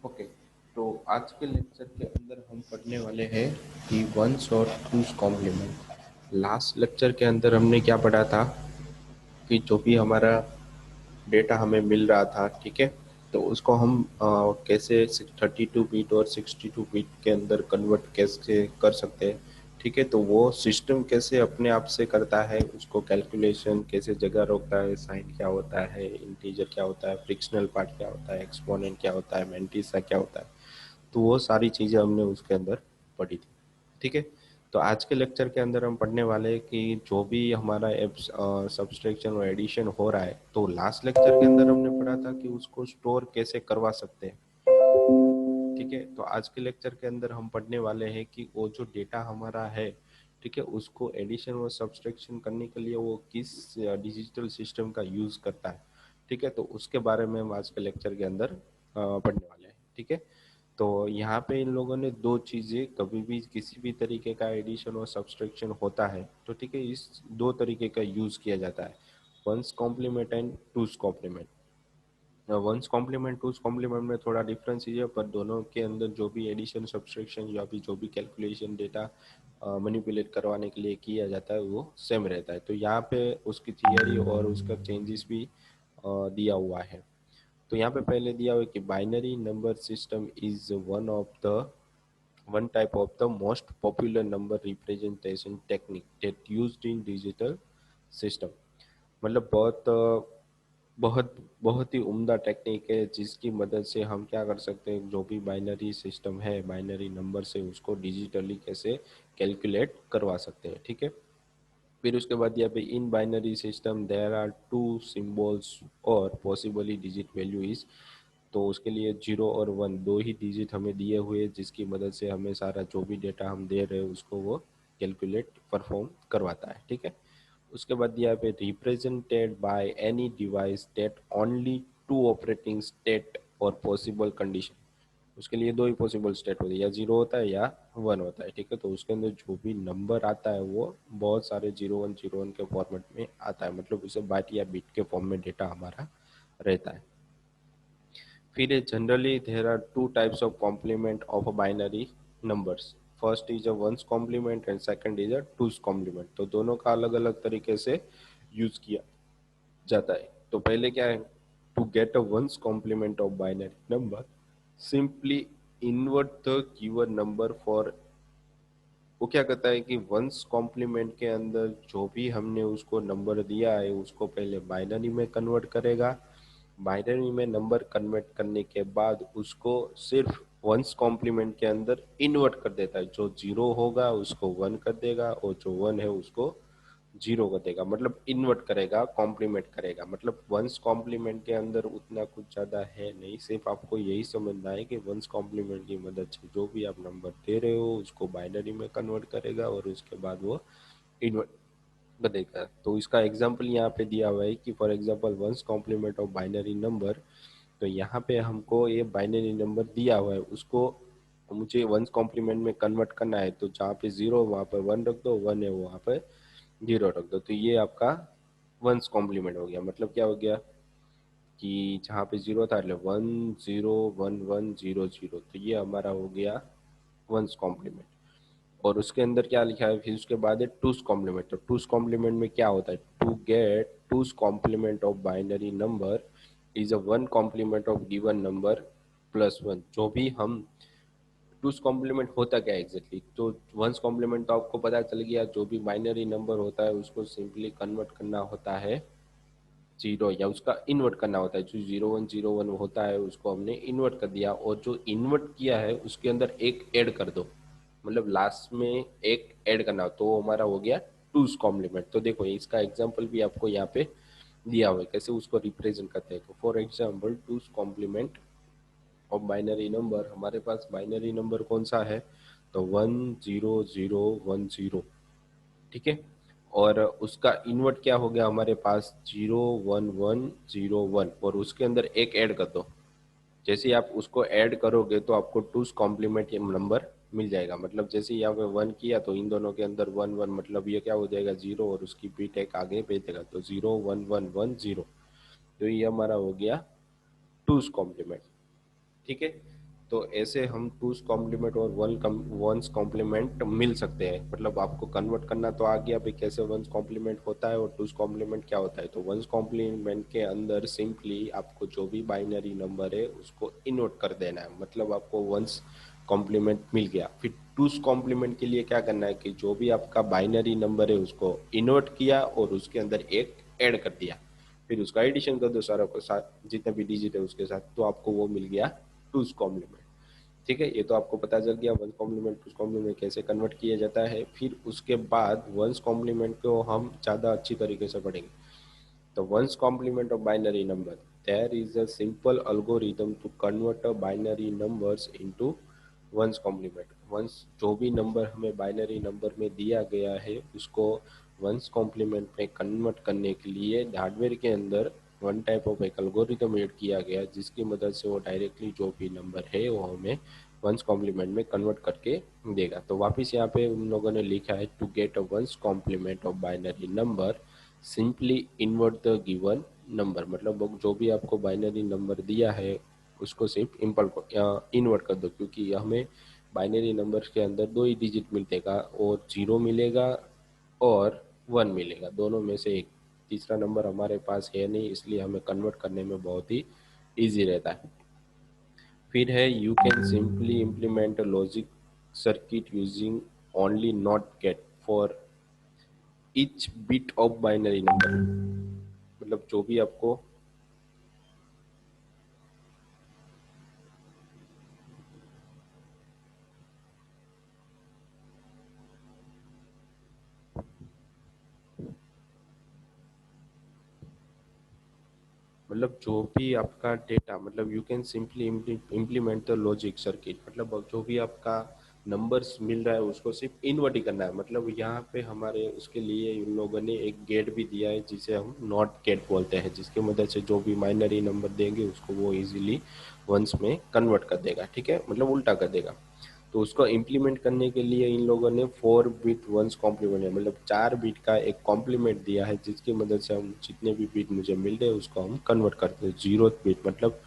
Okay. तो आज के लेक्चर के अंदर हम पढ़ने वाले हैं कि वंस और टूस कॉम्प्लीमेंट। लास्ट लेक्चर के अंदर हमने क्या पढ़ा था कि जो भी हमारा डेटा हमें मिल रहा था, ठीक है, तो उसको हम कैसे 32 बिट और 62 बिट के अंदर कन्वर्ट कैसे कर सकते हैं। ठीक है, तो वो सिस्टम कैसे अपने आप से करता है, उसको कैलकुलेशन कैसे जगह रोकता है, साइन क्या होता है, इंटीजर क्या होता है, फ्रिक्शनल पार्ट क्या होता है, एक्सपोनेंट क्या होता है, मैंटिसा क्या होता है, तो वो सारी चीज़ें हमने उसके अंदर पढ़ी थी। ठीक है, तो आज के लेक्चर के अंदर हम पढ़ने वाले हैं कि जो भी हमारा एप्स सब्सट्रैक्शन और एडिशन हो रहा है, तो लास्ट लेक्चर के अंदर हमने पढ़ा था कि उसको स्टोर कैसे करवा सकते हैं। ठीक है, तो आज के लेक्चर के अंदर हम पढ़ने वाले हैं कि वो जो डेटा हमारा है, ठीक है, उसको एडिशन और सब्सट्रैक्शन करने के लिए वो किस डिजिटल सिस्टम का यूज़ करता है। ठीक है, तो उसके बारे में हम आज के लेक्चर के अंदर पढ़ने वाले हैं। ठीक है, तो यहाँ पे इन लोगों ने दो चीज़ें, कभी भी किसी भी तरीके का एडिशन और सब्सट्रैक्शन होता है तो ठीक है, इस दो तरीके का यूज़ किया जाता है, one's complement and two's complement. One's complement two's complement में थोड़ा डिफरेंस ही है, पर दोनों के अंदर जो भी एडिशन सब्सट्रैक्शन या भी जो भी कैलकुलेशन डेटा मैनिपुलेट करवाने के लिए किया जाता है वो सेम रहता है। तो यहाँ पे उसकी थियरी और उसका चेंजेस भी दिया हुआ है। तो यहाँ पे पहले दिया हुआ है कि binary number system is one type of the most popular number representation technique that used in digital system. मतलब बहुत बहुत ही उम्दा टेक्निक है जिसकी मदद से हम क्या कर सकते हैं, जो भी बाइनरी सिस्टम है, बाइनरी नंबर से उसको डिजिटली कैसे कैलकुलेट करवा सकते हैं। ठीक है, फिर उसके बाद यहाँ पे in binary system there are two symbols और पॉसिबली डिजिट वैल्यू इज, तो उसके लिए 0 और 1 दो ही डिजिट हमें दिए हुए जिसकी मदद से हमें सारा जो भी डेटा हम दे रहे हैं उसको वो कैलकुलेट परफॉर्म करवाता है। ठीक है, उसके बाद यहाँ पे represented by any device that only two operating state और पॉसिबल कंडीशन। उसके लिए दो ही पॉसिबल स्टेट होती है, या 0 होता है या 1 होता है। ठीक है, तो उसके अंदर जो भी नंबर आता है वो बहुत सारे 0101 के फॉर्मेट में आता है, मतलब उसे बाइट या बिट के फॉर्म में डेटा हमारा रहता है। फिर generally there are two types of complement of a binary numbers. First is a one's complement and second is a two's complement. तो दोनों का अलग अलग तरीके से यूज किया जाता है। तो पहले क्या है, to get a one's complement of binary number simply invert the given number for. वो क्या करता है कि वंस कॉम्प्लीमेंट के अंदर जो भी हमने उसको नंबर दिया है उसको पहले बाइनरी में कन्वर्ट करेगा। बाइनरी में नंबर कन्वर्ट करने के बाद उसको सिर्फ वंस कॉम्प्लीमेंट के अंदर इन्वर्ट कर देता है। जो 0 होगा उसको 1 कर देगा और जो 1 है उसको 0 कर देगा, मतलब इन्वर्ट करेगा, कॉम्प्लीमेंट करेगा। मतलब वंस कॉम्प्लीमेंट के अंदर उतना कुछ ज़्यादा है नहीं, सिर्फ आपको यही समझना है कि वंस कॉम्प्लीमेंट की मदद से जो भी आप नंबर दे रहे हो उसको बाइनरी में कन्वर्ट करेगा और उसके बाद वो इन्वर्ट बनेगा। तो इसका एग्जांपल यहाँ पे दिया हुआ है कि for example one's complement of binary number. तो यहाँ पे हमको ये बाइनरी नंबर दिया हुआ है, उसको मुझे वंस कॉम्प्लीमेंट में कन्वर्ट करना है। तो जहाँ पे 0 वहाँ पर 1 रख दो, 1 है वहाँ पे 0 रख दो, तो ये आपका वंस कॉम्प्लीमेंट हो गया। मतलब क्या हो गया कि जहाँ पे 0 था मतलब 1 0 1 1 0 0, तो ये हमारा हो गया वंस कॉम्प्लीमेंट। और उसके अंदर क्या लिखा है, फिर उसके बाद है टूस कॉम्प्लीमेंट। तो टूस कॉम्प्लीमेंट में क्या होता है, to get two's complement of binary number is a one complement of given number plus 1। जो भी हम टूस कॉम्प्लीमेंट होता क्या है एग्जैक्टली, तो वंस कॉम्प्लीमेंट तो आपको पता चल गया, जो भी बाइनरी नंबर होता है उसको सिंपली कन्वर्ट करना होता है 0, या उसका इन्वर्ट करना होता है। जो 0101 होता है उसको हमने इन्वर्ट कर दिया, और जो इन्वर्ट किया है उसके अंदर एक ऐड कर दो, मतलब लास्ट में एक ऐड करना हो, तो हमारा हो गया टूस कॉम्प्लीमेंट। तो देखो इसका एग्जाम्पल भी आपको यहाँ पे दिया हुआ है कैसे उसको रिप्रेजेंट करते हैं। तो for example two's complement of binary number, हमारे पास बाइनरी नंबर कौन सा है, तो 1 0 0 1 0। ठीक है, और उसका इन्वर्ट क्या हो गया हमारे पास 0 1 1 0 1, और उसके अंदर एक ऐड कर दो। जैसे ही आप उसको ऐड करोगे तो आपको टूस कॉम्प्लीमेंट नंबर मिल जाएगा। मतलब जैसे यहाँ पे 1 किया तो इन दोनों के अंदर 1 1, मतलब ये क्या हो जाएगा 0, और उसकी बीट एक आगे भेज देगा, तो 0 1 1 1 0। तो ये हमारा हो गया टूस कॉम्प्लीमेंट। ठीक है, तो ऐसे हम टूज कॉम्प्लीमेंट और वंस कॉम्प्लीमेंट मिल सकते हैं। मतलब आपको कन्वर्ट करना तो आ गया भाई कैसे वंस कॉम्प्लीमेंट होता है और टूज कॉम्प्लीमेंट क्या होता है। तो वंस कॉम्प्लीमेंट के अंदर सिंपली आपको जो भी बाइनरी नंबर है उसको इनोट कर देना है, मतलब आपको वंस कॉम्प्लीमेंट मिल गया। फिर टूज कॉम्प्लीमेंट के लिए क्या करना है कि जो भी आपका बाइनरी नंबर है उसको इनोट किया और उसके अंदर एक ऐड कर दिया, फिर उसका एडिशन कर दो सारा को साथ जितने भी डिजिट है उसके साथ, तो आपको वो मिल गया टूज कॉम्प्लीमेंट। ठीक है, ये तो आपको पता चल गया वन कॉम्प्लीमेंट टू कॉम्प्लीमेंट कैसे कन्वर्ट किया जाता है। फिर उसके बाद वंस कॉम्प्लीमेंट को हम ज़्यादा अच्छी तरीके से पढ़ेंगे। तो one's complement of binary number, there is a simple algorithm to convert a binary numbers into one's complement. One's जो भी नंबर हमें बाइनरी नंबर में दिया गया है उसको वंस कॉम्प्लीमेंट में कन्वर्ट करने के लिए हार्डवेयर के अंदर वन टाइप ऑफ एक एल्गोरिदम ऐड किया गया जिसकी मदद से वो डायरेक्टली जो भी नंबर है वो हमें वंस कॉम्प्लीमेंट में कन्वर्ट करके देगा। तो वापस यहाँ पे उन लोगों ने लिखा है to get a one's complement of binary number simply invert the given number, मतलब वो जो भी आपको बाइनरी नंबर दिया है उसको सिर्फ इन्वर्ट कर दो, क्योंकि हमें बाइनरी नंबर के अंदर दो ही डिजिट मिलेगा और जीरो मिलेगा और वन मिलेगा, दोनों में से एक। तीसरा नंबर हमारे पास है नहीं, इसलिए हमें कन्वर्ट करने में बहुत ही ईजी रहता है। फिर है you can simply implement a logic circuit using only not get for each bit of binary number, मतलब जो भी आपको मतलब जो भी आपका डेटा, मतलब you can simply implement the logic circuit, मतलब जो भी आपका नंबर्स मिल रहा है उसको सिर्फ इन्वर्ट ही करना है। मतलब यहाँ पे हमारे उसके लिए इन लोगों ने एक गेट भी दिया है जिसे हम नॉट गेट बोलते हैं, जिसकी मदद से जो भी माइनरी नंबर देंगे उसको वो इजीली वंस में कन्वर्ट कर देगा। ठीक है, मतलब उल्टा कर देगा। तो उसको इम्प्लीमेंट करने के लिए इन लोगों ने 4 बिट वंस कॉम्प्लीमेंट है, मतलब 4 बिट का एक कॉम्प्लीमेंट दिया है जिसकी मदद से हम जितने भी बिट मुझे मिल रहे हैं उसको हम कन्वर्ट करते हैं। 0th बिट मतलब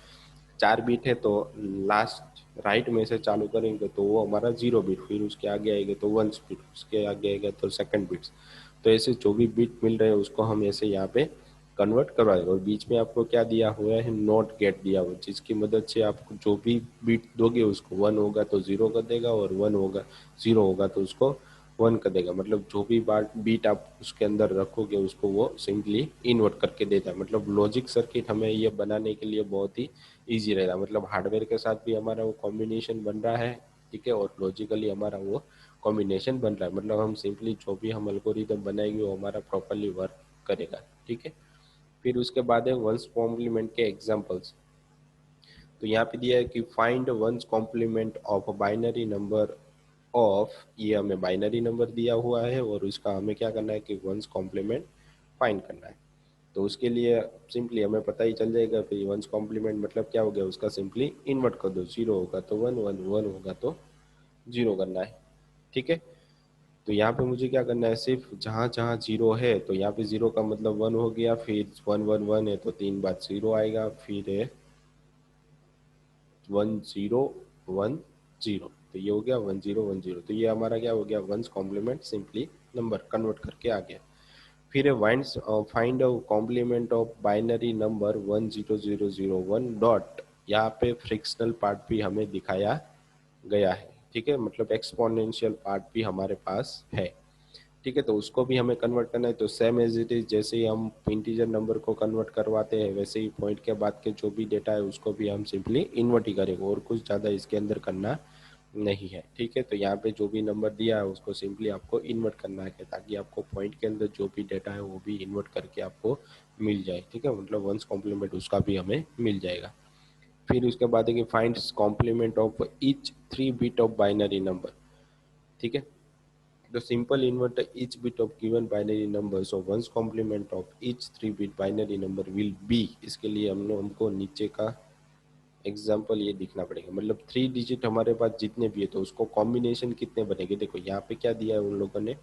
4 बिट है तो लास्ट राइट में से चालू करेंगे तो वो हमारा 0 बिट, फिर उसके आगे आएगा तो 1 बिट, उसके आगे आएगा तो सेकंड बिट्स। तो ऐसे जो भी बिट मिल रहे हैं उसको हम ऐसे यहाँ पे कन्वर्ट करवा देंगे। और बीच में आपको क्या दिया हुआ है, नॉट गेट दिया हुआ है, जिसकी मदद से आपको जो भी बिट दोगे उसको वन होगा तो जीरो कर देगा और वन होगा जीरो होगा तो उसको वन कर देगा। मतलब जो भी बीट आप उसके अंदर रखोगे उसको वो सिंपली इन्वर्ट करके देता है। मतलब लॉजिक सर्किट हमें ये बनाने के लिए बहुत ही ईजी रहेगा, मतलब हार्डवेयर के साथ भी हमारा वो कॉम्बिनेशन बन रहा है। ठीक है, और लॉजिकली हमारा वो कॉम्बिनेशन बन रहा है, मतलब हम सिंपली जो भी हम एल्गोरिदम बनाएंगे वो हमारा प्रॉपरली वर्क करेगा। ठीक है, फिर उसके बाद है वंस कॉम्प्लीमेंट के एग्जांपल्स। तो यहाँ पे दिया है कि find one's complement of a binary number of, ये हमें बाइनरी नंबर दिया हुआ है और उसका हमें क्या करना है कि वंस कॉम्प्लीमेंट फाइंड करना है। तो उसके लिए सिंपली हमें पता ही चल जाएगा कि वंस कॉम्प्लीमेंट मतलब क्या हो गया, उसका सिंपली इन्वर्ट कर दो, जीरो होगा तो वन, वन वन होगा तो जीरो करना है। ठीक है, तो यहाँ पे मुझे क्या करना है, सिर्फ जहाँ जहाँ जीरो है तो यहाँ पे जीरो का मतलब वन हो गया, फिर वन वन वन है तो 3 बार जीरो आएगा, फिर है 1010, तो ये हो गया 1010। तो ये हमारा क्या हो गया, one's complement simply number convert करके आ गया। फिर है find complement of binary number 10001 dot, यहाँ पे फ्रिक्शनल पार्ट भी हमें दिखाया गया है। ठीक है, मतलब एक्सपोनेंशियल पार्ट भी हमारे पास है। ठीक है, तो उसको भी हमें कन्वर्ट करना है। तो सेम एज इट इज, जैसे ही हम इंटीजर नंबर को कन्वर्ट करवाते हैं वैसे ही पॉइंट के बाद के जो भी डेटा है उसको भी हम सिंपली इन्वर्ट ही करेंगे, और कुछ ज़्यादा इसके अंदर करना नहीं है। ठीक है, तो यहाँ पे जो भी नंबर दिया है उसको सिंपली आपको इन्वर्ट करना है ताकि आपको पॉइंट के अंदर जो भी डेटा है वो भी इन्वर्ट करके आपको मिल जाए। ठीक है, मतलब वंस कॉम्प्लीमेंट उसका भी हमें मिल जाएगा। फिर उसके बाद है कि find complement of each 3 bit of binary number. ठीक है, the simple invert each bit of given binary number, so one's complement of each 3 bit binary number will be, इसके लिए हमको नीचे का एग्जाम्पल ये दिखना पड़ेगा। मतलब 3 डिजिट हमारे पास जितने भी है तो उसको कॉम्बिनेशन कितने बनेंगे। देखो यहाँ पे क्या दिया है उन लोगों ने,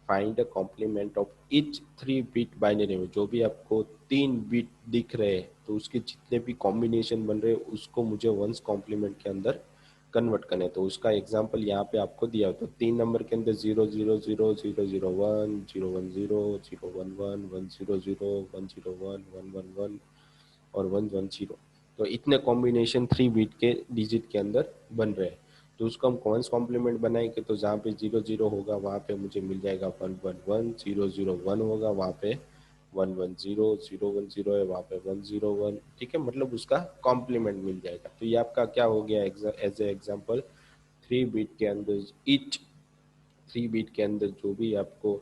find the complement of each 3 bit binary में, जो भी आपको 3 बिट दिख रहे हैं तो उसके जितने भी कॉम्बिनेशन बन रहे हैं उसको मुझे वंस कॉम्प्लीमेंट के अंदर कन्वर्ट करें, तो उसका एग्जांपल यहाँ पे आपको दिया हो। तो 3 नंबर के अंदर 0 0 0 0 0 1 0 1 0 0 1 1 1 0 0 1 0 1 1 1 1 और 1 1 0, तो इतने कॉम्बिनेशन 3 बिट के डिजिट के अंदर बन रहे हैं। तो उसको हम वंस कॉम्प्लीमेंट बनाएंगे, तो जहाँ पे 0 0 होगा वहाँ पे मुझे मिल जाएगा 1 1 1, 0 0 1 होगा वहाँ पे 1 1 0, 0 1 0 है वहाँ पे 1 0 1, ठीक है, मतलब उसका कॉम्प्लीमेंट मिल जाएगा। तो ये आपका क्या हो गया एज ए एग्जाम्पल, 3 बिट के अंदर ईच 3 बिट के अंदर जो भी आपको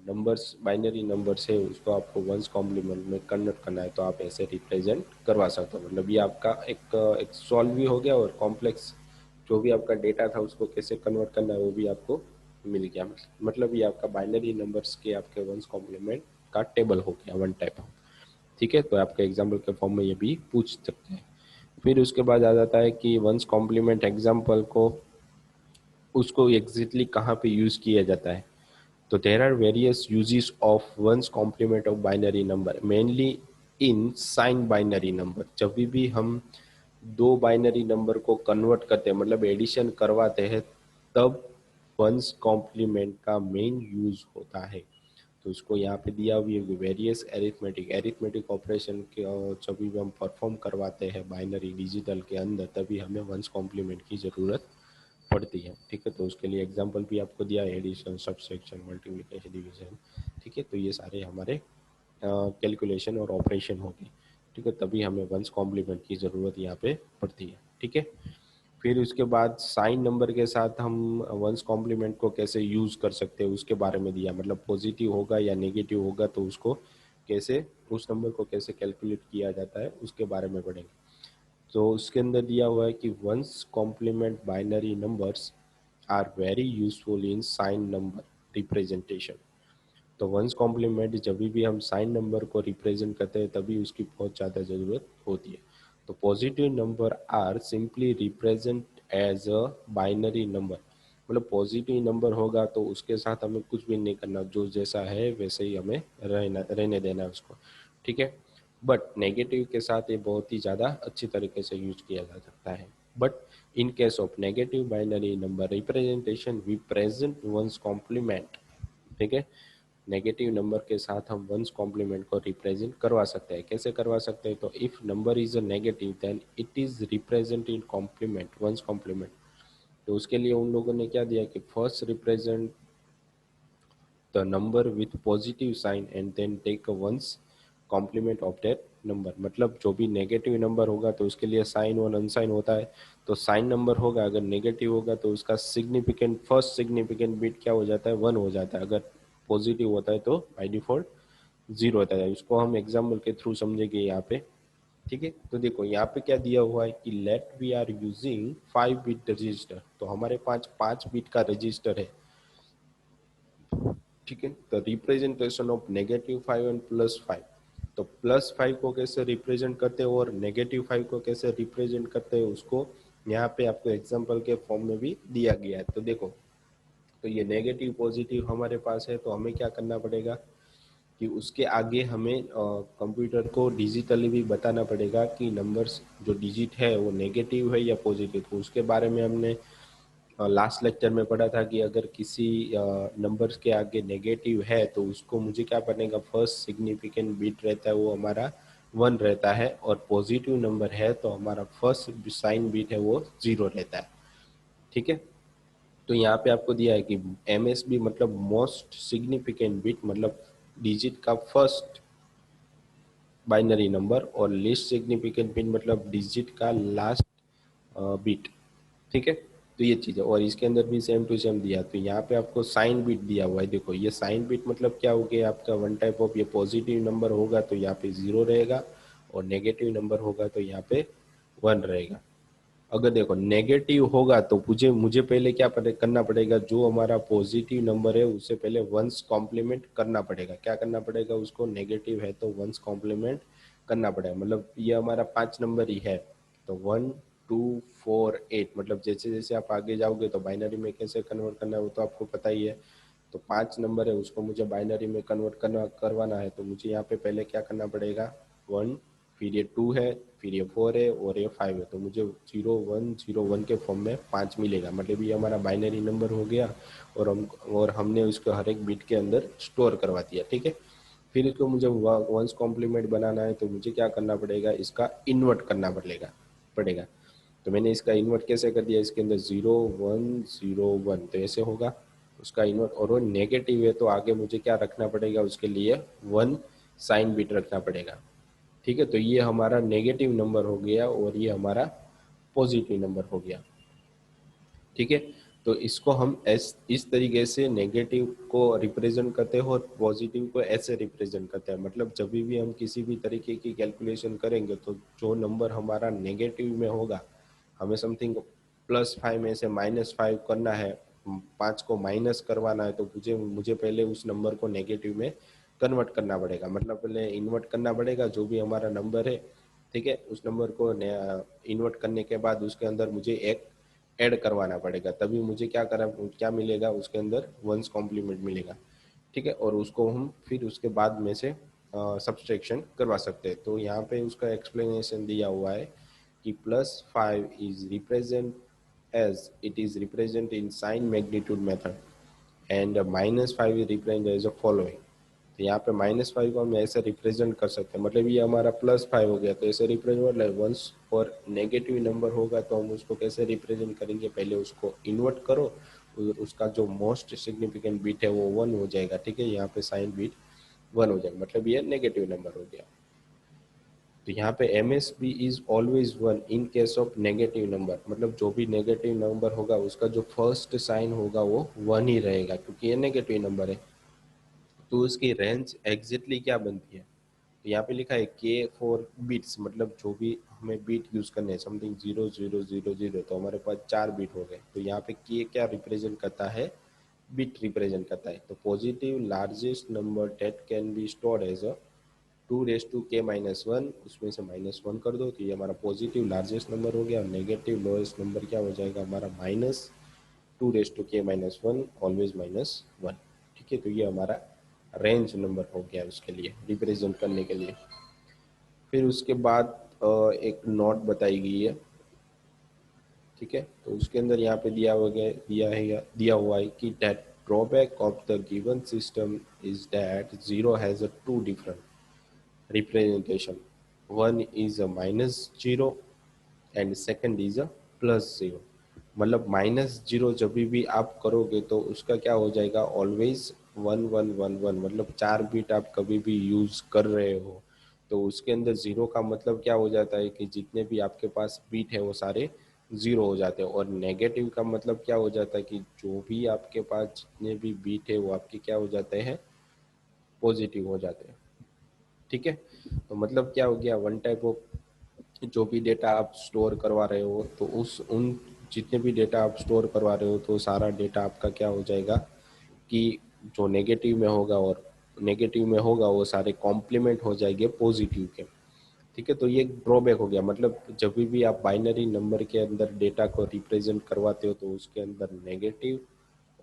नंबर्स, बाइनरी नंबर्स है, उसको आपको वंस कॉम्प्लीमेंट में कन्वर्ट करना है, तो आप ऐसे रिप्रेजेंट करवा सकते हो। मतलब ये आपका एक सॉल्व भी हो गया, और कॉम्प्लेक्स जो भी आपका डेटा था उसको कैसे कन्वर्ट करना है वो भी आपको मिल गया। मतलब ये आपका बाइनरी नंबर्स के आपके वंस कॉम्प्लीमेंट का टेबल हो गया, वन टाइप। ठीक है, तो आपके एग्जाम्पल के फॉर्म में ये भी पूछ सकते हैं। फिर उसके बाद आ जाता है कि वंस कॉम्प्लीमेंट एग्जाम्पल को उसको एग्जैक्टली कहाँ पे यूज़ किया जाता है। तो there are various uses of one's complement of binary number, mainly in sign binary number. जब भी हम दो बाइनरी नंबर को कन्वर्ट करते हैं, मतलब एडिशन करवाते हैं, तब वंस कॉम्प्लीमेंट का मेन यूज होता है। तो उसको यहाँ पे दिया हुआ है वेरियस एरिथमेटिक एरिथमेटिक ऑपरेशन के जब भी हम परफॉर्म करवाते हैं बाइनरी डिजिटल के अंदर, तभी हमें वंस कॉम्प्लीमेंट की ज़रूरत पड़ती है। ठीक है, तो उसके लिए एग्जांपल भी आपको दिया है, एडिशन, सब्सट्रैक्शन, मल्टीप्लिकेशन, डिवीजन। ठीक है, तो ये सारे हमारे कैलकुलेशन और ऑपरेशन हो गए। ठीक है, तभी हमें वंस कॉम्प्लीमेंट की ज़रूरत यहाँ पे पड़ती है। ठीक है, फिर उसके बाद साइन नंबर के साथ हम वंस कॉम्प्लीमेंट को कैसे यूज़ कर सकते हैं उसके बारे में दिया, मतलब पॉजिटिव होगा या नेगेटिव होगा तो उसको कैसे, उस नंबर को कैसे कैलकुलेट किया जाता है उसके बारे में पढ़ेंगे। तो उसके अंदर दिया हुआ है कि one's complement binary numbers are very useful in sign number representation. तो वंस कॉम्प्लीमेंट जब भी हम साइन नंबर को रिप्रेजेंट करते हैं तभी उसकी बहुत ज़्यादा ज़रूरत होती है। तो positive number are simply represent as a binary number, मतलब पॉजिटिव नंबर होगा तो उसके साथ हमें कुछ भी नहीं करना, जो जैसा है वैसे ही हमें रहने देना है उसको। ठीक है, बट नेगेटिव के साथ ये बहुत ही ज़्यादा अच्छी तरीके से यूज किया जा सकता है। But in case of negative binary number representation we present one's complement. ठीक है, नेगेटिव नंबर के साथ हम वंस कॉम्प्लीमेंट को रिप्रेजेंट करवा सकते हैं। कैसे करवा सकते हैं, तो if number is a negative then it is represent in complement, one's complement. तो उसके लिए उन लोगों ने क्या दिया कि first represent the number with positive sign and then take one's complement of that number. मतलब जो भी नेगेटिव नंबर होगा तो उसके लिए साइन और अनसाइन होता है। तो साइन नंबर होगा, अगर नेगेटिव होगा तो उसका सिग्निफिकेंट, फर्स्ट सिग्निफिकेंट बिट क्या हो जाता है, 1 हो जाता है। अगर पॉजिटिव होता है तो बाई डिफॉल्ट 0 होता है। उसको हम एग्जाम्पल के थ्रू समझेंगे यहाँ पे। ठीक है, तो देखो यहाँ पे क्या दिया हुआ है कि let we are using 5 bit register. तो हमारे पास 5 बिट का रजिस्टर है। ठीक है, तो रिप्रेजेंटेशन ऑफ -5 एंड +5। तो +5 को कैसे रिप्रेजेंट करते हैं और -5 को कैसे रिप्रेजेंट करते हैं, उसको यहाँ पे आपको एग्जांपल के फॉर्म में भी दिया गया है। तो देखो, तो ये नेगेटिव पॉजिटिव हमारे पास है, तो हमें क्या करना पड़ेगा कि उसके आगे हमें कंप्यूटर को डिजिटली भी बताना पड़ेगा कि नंबर्स जो डिजिट है वो नेगेटिव है या पॉजिटिव। तो उसके बारे में हमने लास्ट लेक्चर में पढ़ा था कि अगर किसी नंबर के आगे नेगेटिव है तो उसको मुझे क्या बनेगा, फर्स्ट सिग्निफिकेंट बिट रहता है वो हमारा 1 रहता है, और पॉजिटिव नंबर है तो हमारा फर्स्ट साइन बिट है वो 0 रहता है। ठीक है, तो यहाँ पे आपको दिया है कि MSB मतलब मोस्ट सिग्निफिकेंट बिट, मतलब डिजिट का फर्स्ट बाइनरी नंबर, और लिस्ट सिग्निफिकेंट बिट मतलब डिजिट का लास्ट बिट। ठीक है, तो ये चीज़ है, और इसके अंदर भी सेम टू सेम दिया। तो यहाँ पे आपको साइन बिट दिया हुआ है। देखो ये साइन बिट मतलब क्या हो गया आपका, वन टाइप ऑफ, ये पॉजिटिव नंबर होगा तो यहाँ पे 0 रहेगा, और नेगेटिव नंबर होगा तो यहाँ पे 1 रहेगा। अगर देखो नेगेटिव होगा तो मुझे मुझे पहले क्या करना पड़ेगा, जो हमारा पॉजिटिव नंबर है उससे पहले वंस कॉम्प्लीमेंट करना पड़ेगा। क्या करना पड़ेगा उसको, नेगेटिव है तो वंस कॉम्प्लीमेंट करना पड़ेगा। मतलब ये हमारा 5 नंबर ही है, तो 1 2 4 8, मतलब जैसे जैसे आप आगे जाओगे तो बाइनरी में कैसे कन्वर्ट करना है वो तो आपको पता ही है। तो 5 नंबर है, उसको मुझे बाइनरी में कन्वर्ट करवाना है, तो मुझे यहाँ पे पहले क्या करना पड़ेगा, 1 फिर ये 2 है, फिर ये 4 है और ये 5 है, तो मुझे 0101 के फॉर्म में 5 मिलेगा। मतलब ये हमारा बाइनरी नंबर हो गया और हमने उसको हर एक बिट के अंदर स्टोर करवा दिया। ठीक है, फिर इसको मुझे वंस कॉम्प्लीमेंट बनाना है तो मुझे क्या करना पड़ेगा, इसका इन्वर्ट करना पड़ेगा। तो मैंने इसका इन्वर्ट कैसे कर दिया, इसके अंदर 0101, तो ऐसे होगा उसका इन्वर्ट। और वो नेगेटिव है तो आगे मुझे क्या रखना पड़ेगा, उसके लिए 1 साइन बिट रखना पड़ेगा। ठीक है, तो ये हमारा नेगेटिव नंबर हो गया और ये हमारा पॉजिटिव नंबर हो गया। ठीक है, तो इसको हम इस तरीके से नेगेटिव को रिप्रेजेंट करते हैं और पॉजिटिव को ऐसे रिप्रेजेंट करते हैं। मतलब जब भी हम किसी भी तरीके की कैलकुलेशन करेंगे तो जो नंबर हमारा नेगेटिव में होगा, हमें समथिंग +5 में से -5 करना है, 5 को माइनस करवाना है, तो मुझे पहले उस नंबर को नेगेटिव में कन्वर्ट करना पड़ेगा। मतलब पहले इन्वर्ट करना पड़ेगा जो भी हमारा नंबर है। ठीक है, उस नंबर को इन्वर्ट करने के बाद उसके अंदर मुझे एक ऐड करवाना पड़ेगा, तभी मुझे क्या मिलेगा, उसके अंदर वंस कॉम्प्लीमेंट मिलेगा। ठीक है, और उसको हम फिर उसके बाद में से सब्सट्रैक्शन करवा सकते हैं। तो यहाँ पे उसका एक्सप्लेनेशन दिया हुआ है कि +5 is represent as it is represent in sign magnitude method and -5 is represent as a following. तो यहाँ पे -5 को हम ऐसे रिप्रेजेंट कर सकते हैं। मतलब ये हमारा +5 हो गया, तो ऐसे रिप्रेजेंट मतलब वंस और नेगेटिव नंबर होगा तो हम उसको कैसे रिप्रेजेंट करेंगे, पहले उसको इन्वर्ट करो और उसका जो मोस्ट सिग्निफिकेंट बिट है वो 1 हो जाएगा। ठीक है, यहाँ पे साइन बिट 1 हो जाएगा, मतलब ये नेगेटिव नंबर हो गया। तो यहाँ पे MSB is always 1 in case of negative number. मतलब जो भी नेगेटिव नंबर होगा उसका जो फर्स्ट साइन होगा वो 1 ही रहेगा, क्योंकि ये नेगेटिव नंबर है। तो उसकी रेंज एग्जैक्टली क्या बनती है, तो यहाँ पे लिखा है के फॉर बिट्स, मतलब जो भी हमें बीट यूज करने हैं, समथिंग 0000, तो हमारे पास 4 बीट हो गए। तो यहाँ पे के क्या रिप्रेजेंट करता है, बिट रिप्रेजेंट करता है। तो positive largest number that can be stored as a 2 k-1, उसमें से -1 कर दो, तो ये हमारा पॉजिटिव लार्जेस्ट नंबर हो गया। और नेगेटिव लोएस्ट नंबर क्या हो जाएगा हमारा, -2 k-1, ऑलवेज -1। ठीक है, तो ये हमारा रेंज नंबर हो गया उसके लिए रिप्रेजेंट करने के लिए। फिर उसके बाद एक नोट बताई गई है। ठीक है, तो उसके अंदर यहाँ पे दिया हुआ है कि that drawback of the given system is that zero has a 2 different representation, one is a -0 and second is अ +0। मतलब -0 जब भी आप करोगे तो उसका क्या हो जाएगा, ऑलवेज 1111, मतलब 4 बिट आप कभी भी यूज कर रहे हो तो उसके अंदर जीरो का मतलब क्या हो जाता है कि जितने भी आपके पास बीट है वो सारे जीरो हो जाते हैं। और नेगेटिव का मतलब क्या हो जाता है कि जो भी आपके पास जितने भी बीट है वो आपके क्या हो जाते हैं, पॉजिटिव हो जाते हैं। ठीक है, तो मतलब क्या हो गया, वन टाइप ऑफ जो भी डेटा आप स्टोर करवा रहे हो तो उस उन जितने भी डेटा आप स्टोर करवा रहे हो तो सारा डेटा आपका क्या हो जाएगा कि जो नेगेटिव में होगा वो सारे कॉम्प्लीमेंट हो जाएंगे पॉजिटिव के। ठीक है, तो ये ड्रॉबैक हो गया। मतलब जब भी आप बाइनरी नंबर के अंदर डेटा को रिप्रेजेंट करवाते हो तो उसके अंदर नेगेटिव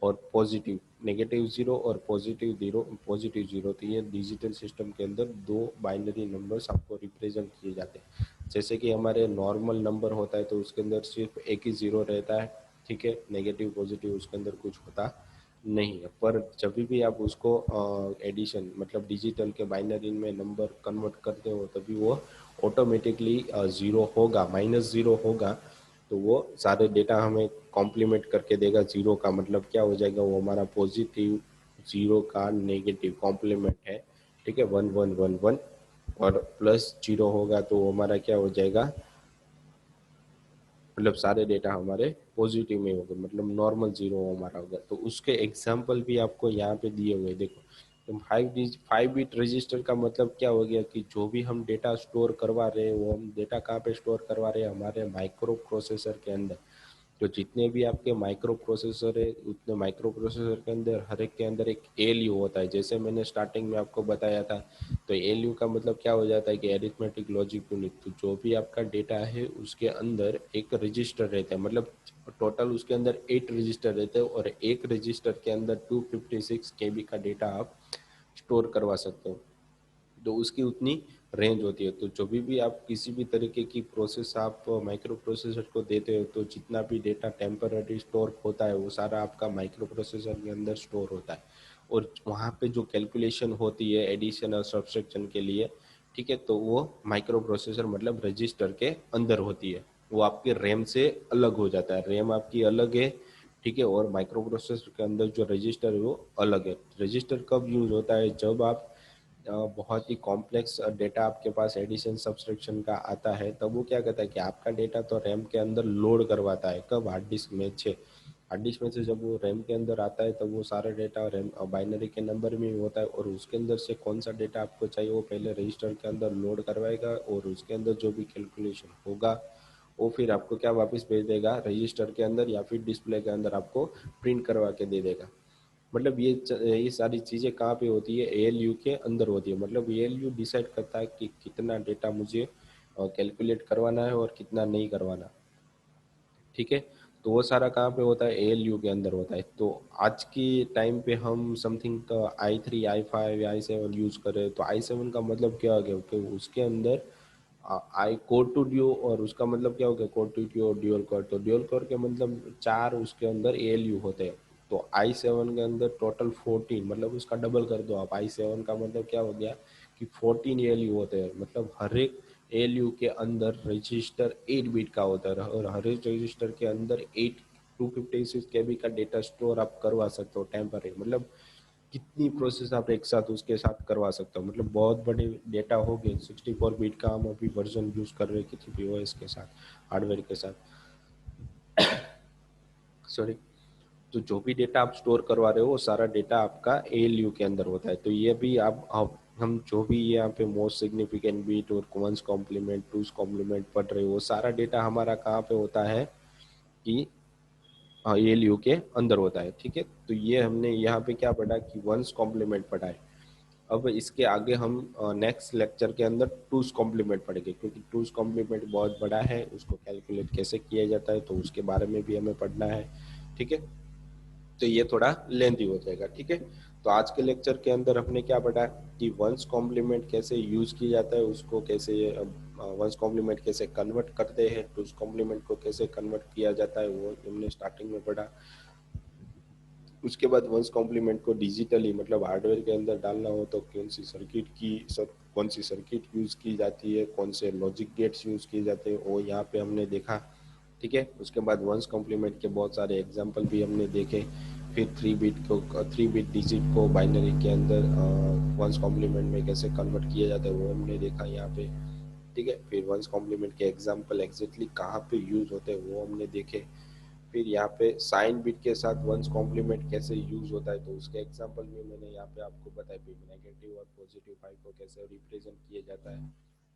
और पॉजिटिव, -0 और पॉजिटिव 0, तो ये डिजिटल सिस्टम के अंदर दो बाइनरी नंबर्स आपको रिप्रेजेंट किए जाते हैं। जैसे कि हमारे नॉर्मल नंबर होता है तो उसके अंदर सिर्फ एक ही जीरो रहता है। ठीक है, नेगेटिव पॉजिटिव उसके अंदर कुछ होता नहीं है। पर जब भी आप उसको एडिशन मतलब डिजिटल के बाइनरी में नंबर कन्वर्ट करते हो तभी वो ऑटोमेटिकली ज़ीरो होगा, -0 होगा। तो वो सारे डेटा हमें कॉम्प्लीमेंट करके देगा। जीरो का मतलब क्या हो जाएगा, वो हमारा पॉजिटिव, जीरो का नेगेटिव कॉम्प्लीमेंट है। ठीक है, 1111, और +0 होगा तो वो हमारा क्या हो जाएगा, मतलब सारे डेटा हमारे पॉजिटिव में होंगे, मतलब नॉर्मल जीरो हमारा होगा। तो उसके एग्जाम्पल भी आपको यहाँ पे दिए हुए देखो। तो 5 बिट रजिस्टर का मतलब क्या हो गया कि जो भी हम डेटा स्टोर करवा रहे हैं वो हम डेटा कहाँ पे स्टोर करवा रहे हैं, हमारे माइक्रो प्रोसेसर के अंदर। तो जितने भी आपके माइक्रो प्रोसेसर है उतने माइक्रो प्रोसेसर के अंदर हर एक के अंदर एक ALU होता है, जैसे मैंने स्टार्टिंग में आपको बताया था। तो ALU का मतलब क्या हो जाता है कि एरिथमेटिक लॉजिक यूनिट। तो जो भी आपका डेटा है उसके अंदर एक रजिस्टर रहता है, मतलब टोटल उसके अंदर 8 रजिस्टर रहते हैं और एक रजिस्टर के अंदर 256 KB का डेटा आप स्टोर करवा सकते हो। तो उसकी उतनी रेंज होती है। तो जो भी आप किसी भी तरीके की प्रोसेस आप माइक्रो प्रोसेसर को देते हो, तो जितना भी डेटा टेम्पररी स्टोर होता है वो सारा आपका माइक्रो प्रोसेसर के अंदर स्टोर होता है। और वहाँ पे जो कैलकुलेशन होती है एडिशन और सब्सट्रैक्शन के लिए, ठीक है, तो वो माइक्रो प्रोसेसर मतलब रजिस्टर के अंदर होती है। वो आपके रैम से अलग हो जाता है, रैम आपकी अलग है, ठीक है, और माइक्रो प्रोसेसर के अंदर जो रजिस्टर है वो अलग है। रजिस्टर कब यूज होता है? जब आप बहुत ही कॉम्प्लेक्स डेटा आपके पास एडिशन सब्सट्रैक्शन का आता है, तब वो क्या करता है कि आपका डेटा तो रैम के अंदर लोड करवाता है। कब? हार्ड डिस्क में से। हार्ड डिस्क में से जब वो रैम के अंदर आता है, तब वो सारा डेटा रैम बाइनरी के नंबर में होता है, और उसके अंदर से कौन सा डेटा आपको चाहिए वो पहले रजिस्टर के अंदर लोड करवाएगा, और उसके अंदर जो भी कैलकुलेशन होगा वो फिर आपको क्या वापस भेज देगा रजिस्टर के अंदर, या फिर डिस्प्ले के अंदर आपको प्रिंट करवा के दे देगा। मतलब ये सारी चीज़ें कहाँ पे होती है? एएलयू के अंदर होती है। मतलब एएलयू डिसाइड करता है कि कितना डेटा मुझे कैलकुलेट करवाना है और कितना नहीं करवाना, ठीक है। तो वो सारा कहाँ पे होता है? एएलयू के अंदर होता है। तो आज की टाइम पे हम something i3 i5 i7 use कर रहे हैं। तो i7 का मतलब क्या हो गया कि उसके अंदर आई कोर टू ड्यू, और उसका मतलब क्या हो गया कोर टू ड्यू और ड्यूअल कोर। तो ड्यूअल कोर के मतलब 4 उसके अंदर एएलयू होते हैं। तो i7 के अंदर टोटल 14, मतलब उसका डबल कर दो आप। i7 का मतलब क्या हो गया कि 14 एएलयू होते हैं। मतलब हर एक एएलयू के अंदर रजिस्टर 8 बिट का होता है, और हर एक रजिस्टर के अंदर 8 256 केबी का डेटा स्टोर आप करवा सकते हो टेम्पररी। मतलब कितनी प्रोसेस आप एक साथ उसके साथ करवा सकते हो। मतलब बहुत बड़े डेटा हो गए। 64 बिट का हम अभी वर्जन यूज कर रहे हैं किसी भी ओएस के साथ, हार्डवेयर के साथ, सॉरी। तो जो भी डेटा आप स्टोर करवा रहे हो वो सारा डेटा आपका एएलयू के अंदर होता है। तो ये भी आप हम जो भी यहाँ पे मोस्ट सिग्निफिकेंट बिट और वंस कॉम्प्लीमेंट टूस कॉम्प्लीमेंट पढ़ रहे हो, वो सारा डेटा हमारा कहाँ पे होता है कि एएलयू के अंदर होता है, ठीक है। तो ये हमने यहाँ पे क्या पढ़ा कि वंस कॉम्प्लीमेंट पढ़ा है। अब इसके आगे हम नेक्स्ट लेक्चर के अंदर टूस कॉम्प्लीमेंट पढ़ेंगे, क्योंकि टूस कॉम्प्लीमेंट बहुत बड़ा है, उसको कैलकुलेट कैसे किया जाता है तो उसके बारे में भी हमें पढ़ना है, ठीक है। तो ये थोड़ा लेंथी हो जाएगा, ठीक है। तो आज के लेक्चर के अंदर हमने क्या पढ़ा कि वंस कॉम्प्लीमेंट कैसे यूज किया जाता है, उसको कैसे वंस कॉम्प्लीमेंट कैसे कन्वर्ट करते हैं, टूस कॉम्प्लीमेंट को कैसे कन्वर्ट किया जाता है वो हमने स्टार्टिंग में पढ़ा। उसके बाद वंस कॉम्प्लीमेंट को डिजिटली मतलब हार्डवेयर के अंदर डालना हो तो कौन सी सर्किट यूज़ की जाती है, कौन से लॉजिक गेट्स यूज़ किए जाते हैं, वो यहाँ पे हमने देखा, ठीक है। उसके बाद वंस कॉम्प्लीमेंट के बहुत सारे एग्जांपल भी हमने देखे। फिर 3 बिट डिजिट को बाइनरी के अंदर वंस कॉम्प्लीमेंट में कैसे कन्वर्ट किया जाता है वो हमने देखा यहाँ पे, ठीक है। फिर वंस कॉम्प्लीमेंट के एग्जांपल एग्जैक्टली कहाँ पे यूज़ होते हैं वो हमने देखे। फिर यहाँ पे साइन बिट के साथ वंस कॉम्प्लीमेंट कैसे यूज होता है तो उसके एग्जांपल में मैंने यहाँ पे आपको बताया। फिर नेगेटिव और पॉजिटिव फाइव को कैसे रिप्रेजेंट किया जाता है,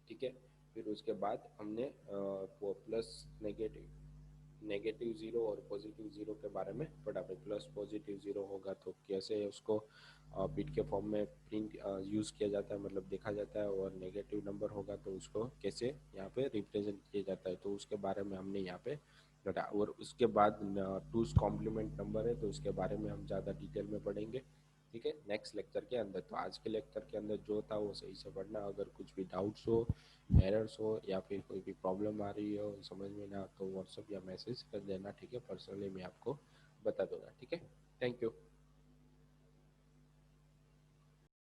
ठीक है। फिर उसके बाद हमने वो प्लस नेगेटिव नेगेटिव जीरो और पॉजिटिव जीरो के बारे में पढ़ा। भाई प्लस पॉजिटिव जीरो होगा तो कैसे उसको बिट के फॉर्म में प्रिंट यूज किया जाता है, मतलब देखा जाता है। और नेगेटिव नंबर होगा तो उसको कैसे यहाँ पे रिप्रेजेंट किया जाता है, तो उसके बारे में हमने यहाँ पे पढ़ा। और उसके बाद टूस कॉम्प्लीमेंट नंबर है तो उसके बारे में हम ज़्यादा डिटेल में पढ़ेंगे, ठीक है, नेक्स्ट लेक्चर के अंदर। तो आज के लेक्चर के अंदर जो था वो सही से पढ़ना। अगर कुछ भी डाउट्स हो, एरर्स हो, या फिर कोई भी प्रॉब्लम आ रही हो समझ में ना, तो व्हाट्सअप या मैसेज कर देना, ठीक है। पर्सनली मैं आपको बता दूंगा, ठीक है। Thank you.